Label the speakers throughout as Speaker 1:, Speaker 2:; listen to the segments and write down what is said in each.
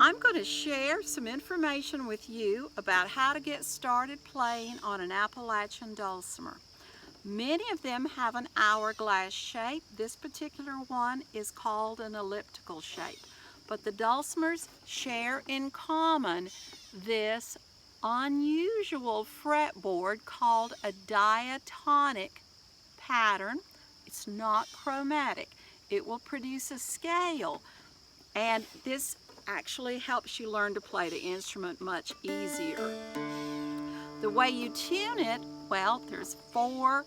Speaker 1: I'm going to share some information with you about how to get started playing on an Appalachian dulcimer. Many of them have an hourglass shape. This particular one is called an elliptical shape. But the dulcimers share in common this unusual fretboard called a diatonic pattern. It's not chromatic. It will produce a scale, and this actually helps you learn to play the instrument much easier. The way you tune it, well, there's 4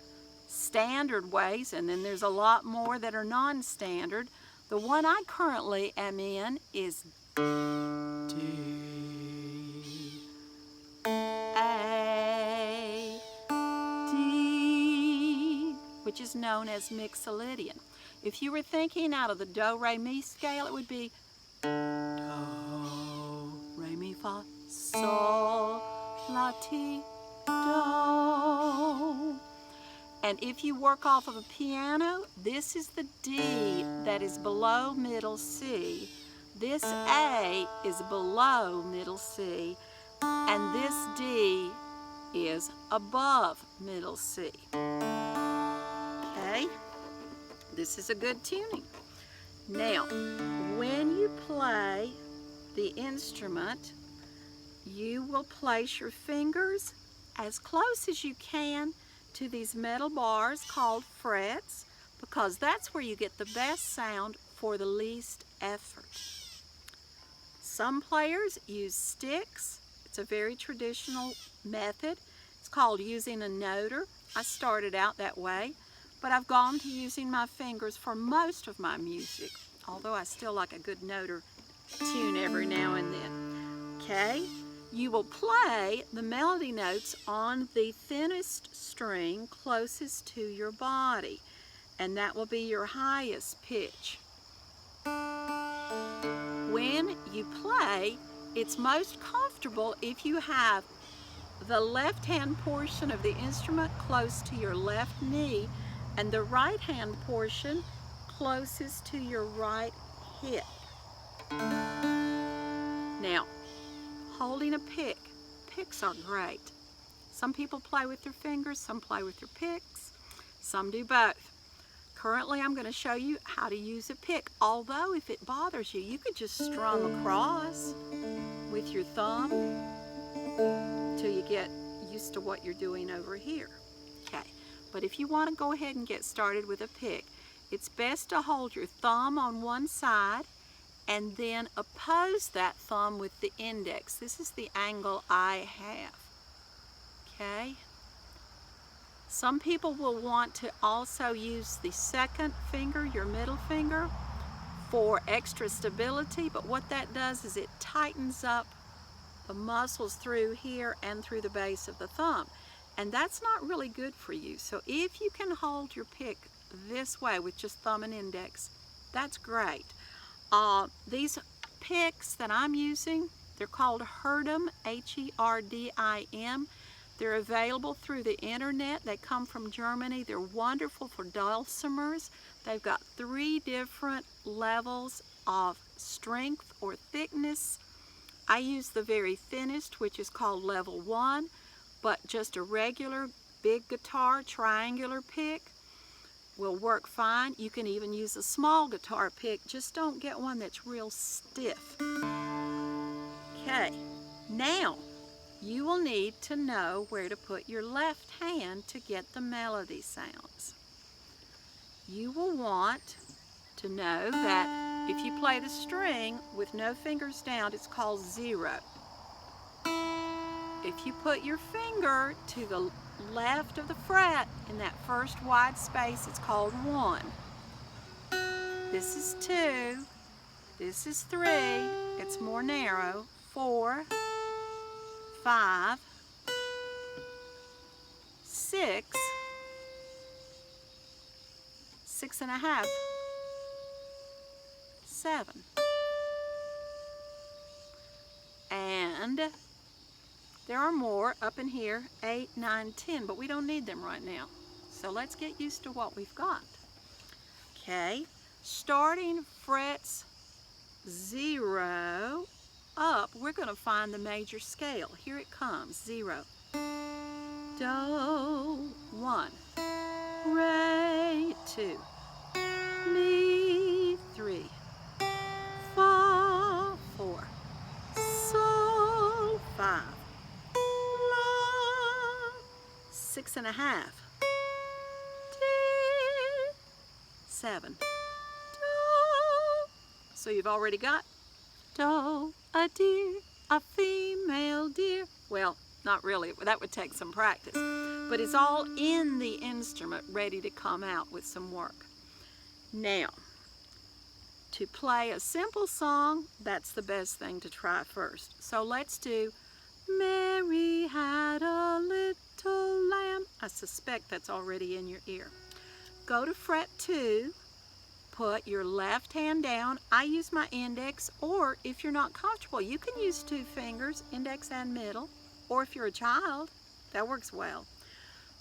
Speaker 1: standard ways, and then there's a lot more that are non-standard. The one I currently am in is D, A, D, which is known as Mixolydian. If you were thinking out of the Do, Re, Mi scale, it would be Do, Re, Mi, Fa, Sol, La, Ti, Do. And if you work off of a piano, this is the D that is below middle C. This A is below middle C. And this D is above middle C. Okay? This is a good tuning. Now, when you play the instrument, you will place your fingers as close as you can to these metal bars called frets, because that's where you get the best sound for the least effort. Some players use sticks. It's a very traditional method. It's called using a noter. I started out that way, but I've gone to using my fingers for most of my music, although I still like a good noter tune every now and then. Okay? You will play the melody notes on the thinnest string closest to your body, and that will be your highest pitch. When you play, it's most comfortable if you have the left-hand portion of the instrument close to your left knee and the right-hand portion closest to your right hip. Now, holding a pick. Picks are great. Some people play with their fingers, some play with their picks, some do both. Currently, I'm going to show you how to use a pick, although if it bothers you, you could just strum across with your thumb till you get used to what you're doing over here. Okay, but if you want to go ahead and get started with a pick, it's best to hold your thumb on one side and then oppose that thumb with the index. This is the angle I have. Okay? Some people will want to also use the second finger, your middle finger, for extra stability, but what that does is it tightens up the muscles through here and through the base of the thumb. And that's not really good for you. So if you can hold your pick this way with just thumb and index, that's great. These picks that I'm using, they're called Herdim, H-E-R-D-I-M. They're available through the internet. They come from Germany. They're wonderful for dulcimers. They've got 3 different levels of strength or thickness. I use the very thinnest, which is called level 1, but just a regular big guitar triangular pick will work fine. You can even use a small guitar pick, just don't get one that's real stiff. Okay, now you will need to know where to put your left hand to get the melody sounds. You will want to know that if you play the string with no fingers down, it's called 0. If you put your finger to the left of the fret in that first wide space, it's called 1. This is 2. This is 3. It's more narrow. 4, 5, 6, 6.5, 7. And there are more up in here, 8, 9, 10, but we don't need them right now. So let's get used to what we've got. Okay, starting frets 0 up, we're going to find the major scale. Here it comes, 0. Do, 1. Re, 2. Mi, 3. Fa, 4. Sol, 5. La, 6.5. Di, 7. Do. So you've already got do, a deer, a female deer. Well, not really, that would take some practice. But it's all in the instrument ready to come out with some work. Now, to play a simple song, that's the best thing to try first. So let's do Mary Had a Little Lamb. I suspect that's already in your ear. Go to fret 2. Put your left hand down. I use my index, or if you're not comfortable, you can use 2 fingers, index and middle, or if you're a child, that works well.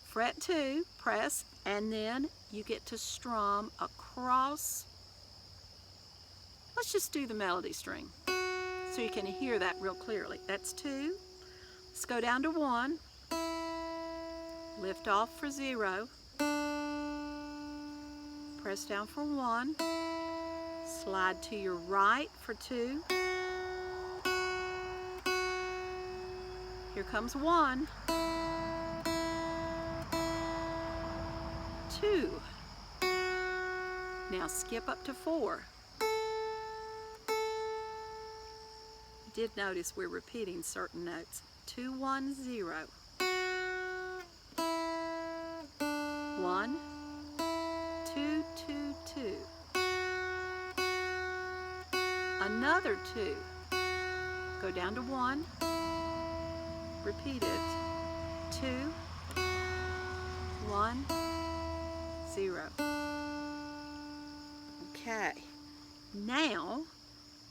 Speaker 1: Fret 2, press, and then you get to strum across. Let's just do the melody string so you can hear that real clearly. That's 2. Let's go down to 1. Lift off for 0. Press down for 1. Slide to your right for 2. Here comes 1. 2. Now skip up to 4. You did notice we're repeating certain notes. 2, 1, 0. 1, 2, 2, 2. Another 2. Go down to 1. Repeat it. 2, 1, 0. Okay. Now,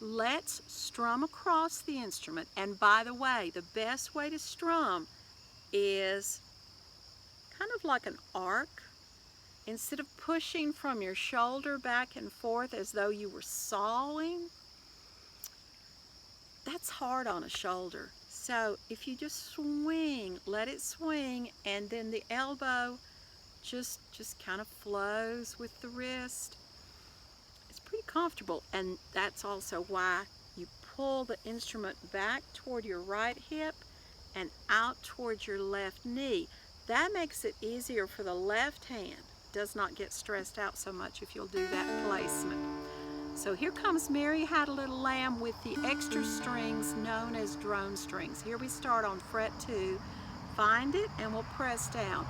Speaker 1: let's strum across the instrument. And by the way, the best way to strum is kind of like an arc. Instead of pushing from your shoulder back and forth as though you were sawing, that's hard on a shoulder. So if you just swing, let it swing, and then the elbow just kind of flows with the wrist. It's pretty comfortable, and that's also why you pull the instrument back toward your right hip and out towards your left knee. That makes it easier for the left hand. Does not get stressed out so much if you'll do that placement. So here comes Mary Had a Little Lamb with the extra strings known as drone strings. Here we start on fret 2. Find it and we'll press down.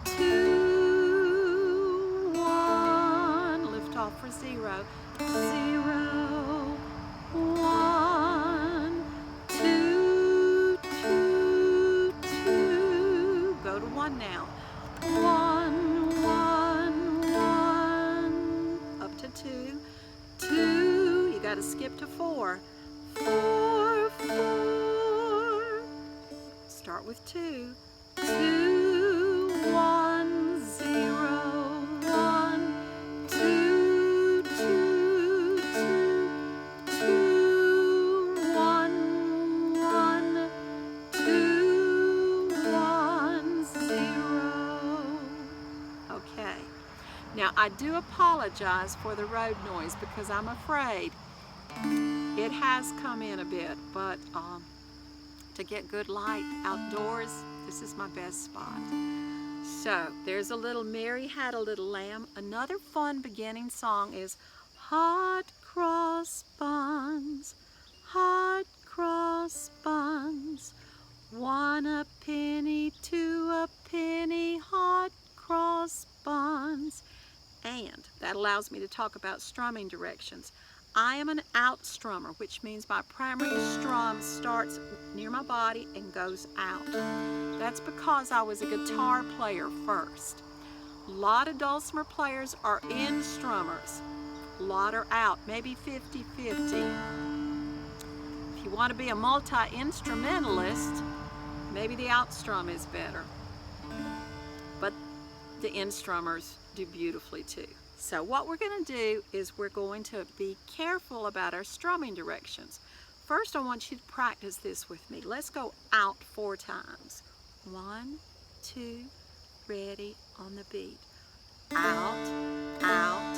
Speaker 1: 2, 1, lift off for 0. 0, 1, 2, 2, 2. Go to 1 now. 1, 1, 1. Up to 2. 2. You got to skip to 4. 4, 4. Start with 2. 2, 1, 0, 1, 2, 2, 2, 2, 1, 1, 2, 1, 0. Okay. Now I do apologize for the road noise because I'm afraid it has come in a bit, but to get good light outdoors, this is my best spot. So there's a little Mary Had a Little Lamb. Another fun beginning song is hot cross buns, hot cross buns, 1 a penny, 2 a penny, hot cross buns. And that allows me to talk about strumming directions. I am an out strummer, which means my primary strum starts near my body and goes out. That's because I was a guitar player first. A lot of dulcimer players are in strummers. A lot are out, maybe 50-50. If you want to be a multi-instrumentalist, maybe the out strum is better. But the in strummers do beautifully too. So what we're going to do is we're going to be careful about our strumming directions. First, I want you to practice this with me. Let's go out 4 times. 1, 2, ready, on the beat. Out, out,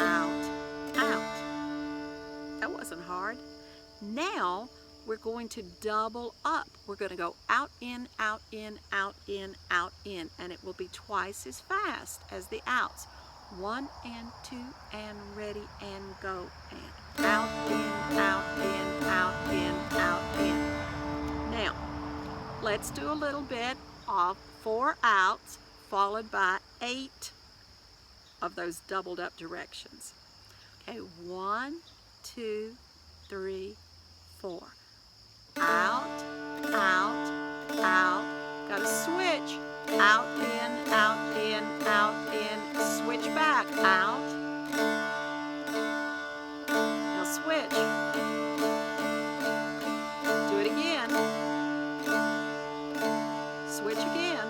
Speaker 1: out, out. That wasn't hard. Now, we're going to double up. We're going to go out, in, out, in, out, in, out, in, and it will be twice as fast as the outs. 1 and 2 and ready and go and out, in, out, in, out, in, out, in. Now, let's do a little bit of 4 outs followed by 8 of those doubled up directions. Okay, 1, 2, 3, 4. Out, out, out. Got to switch. Out, in, out, in, out, in. Switch back. Out. Now switch. Do it again. Switch again.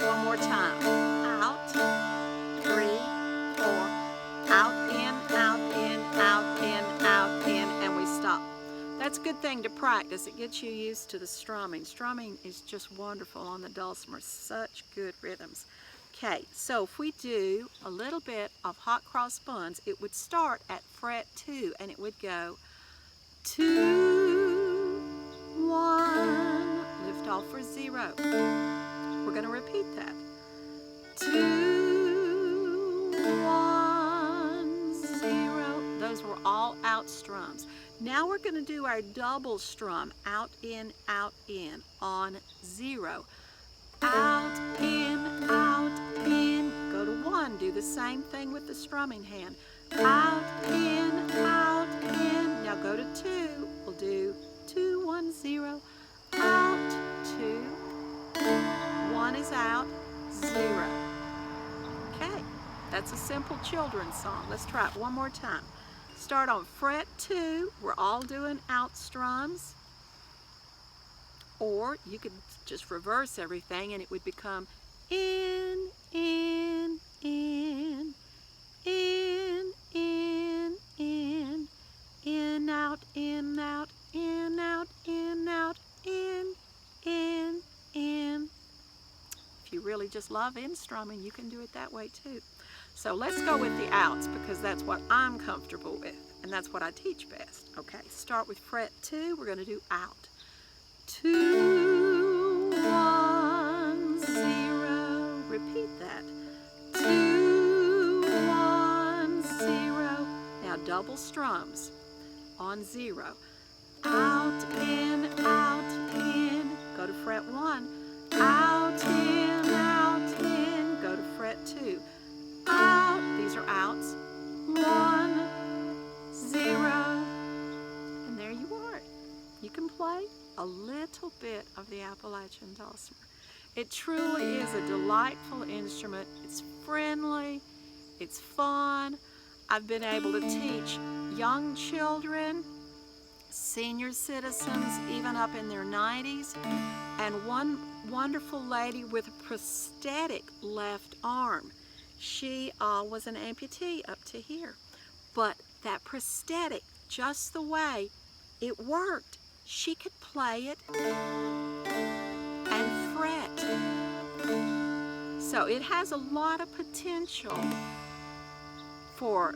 Speaker 1: One more time. Out, 3, 4. Out, in, out, in, out, in, out, in, and we stop. That's a good thing to practice. It gets you used to the strumming. Strumming is just wonderful on the dulcimer. Such good rhythms. Okay, so if we do a little bit of hot cross buns, it would start at fret 2 and it would go 2, 1, lift off for 0. We're going to repeat that. 2, 1, 0. Those were all out strums. Now we're going to do our double strum, out, in, on 0. Out, in, go to 1. Do the same thing with the strumming hand. Out, in, now go to 2. We'll do 2, 1, 0. Out, 2. 1 is out, 0. Okay, that's a simple children's song. Let's try it one more time. Start on fret 2. We're all doing out strums. Or you could just reverse everything and it would become in, in, in, in, in, in, in, out, in, out, in, out, in, out, in, in, in. If you really just love in strumming, you can do it that way too. So let's go with the outs because that's what I'm comfortable with and that's what I teach best. Okay, start with fret 2. We're going to do out. 2, 1, 0. Repeat that. 2, 1, 0. Now double strums on 0. Out, in, go to fret 1. Out, in, go to fret 2. Out, these are outs. 1, 0. And there you are. You can play a little bit of the Appalachian dulcimer. It truly is a delightful instrument. It's friendly, it's fun. I've been able to teach young children, senior citizens, even up in their 90s, and one wonderful lady with a prosthetic left arm. She was an amputee up to here, but that prosthetic, just the way it worked, she could play it and fret. So it has a lot of potential for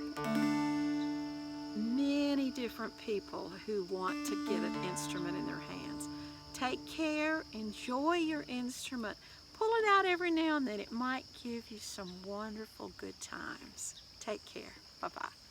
Speaker 1: many different people who want to get an instrument in their hands. Take care, enjoy your instrument, pull it out every now and then. It might give you some wonderful good times. Take care. Bye-bye.